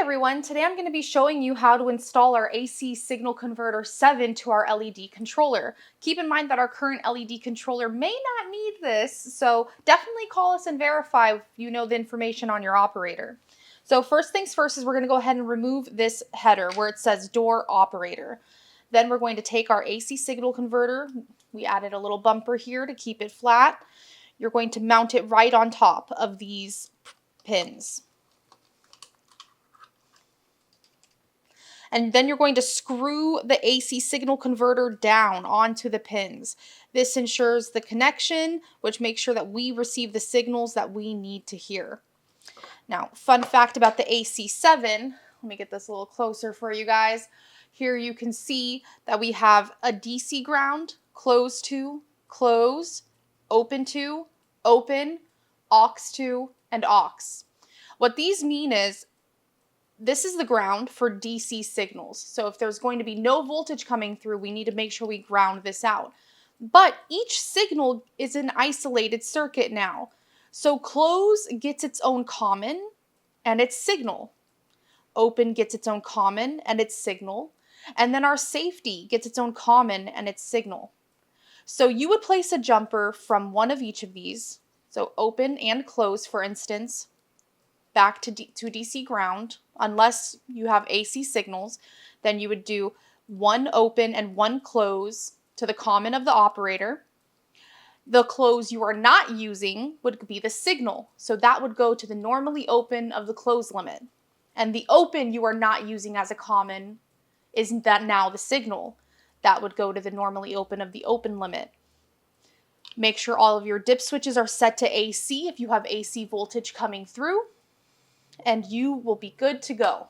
Everyone, today I'm going to be showing you how to install our AC signal converter 7 to our LED controller. Keep in mind that our current LED controller may not need this, so definitely call us and verify if you know the information on your operator. So first things first is we're going to go ahead and remove this header where it says door operator. Then we're going to take our AC signal converter. We added a little bumper here to keep it flat. You're going to mount it right on top of these pins. And then you're going to screw the AC signal converter down onto the pins. This ensures the connection, which makes sure that we receive the signals that we need to hear. Now, fun fact about the AC7, let me get this a little closer for you guys. Here you can see that we have a DC ground, close to, close, open to, open, aux to, and aux. What these mean is this is the ground for DC signals. So if there's going to be no voltage coming through, we need to make sure we ground this out. But each signal is an isolated circuit now. So close gets its own common and its signal. Open gets its own common and its signal. And then our safety gets its own common and its signal. So you would place a jumper from one of each of these. So open and close, for instance, back to DC ground. Unless you have AC signals, then you would do one open and one close to the common of the operator. The close you are not using would be the signal. So that would go to the normally open of the close limit. And the open you are not using as a common isn't that now the signal. That would go to the normally open of the open limit. Make sure all of your dip switches are set to AC if you have AC voltage coming through, and you will be good to go.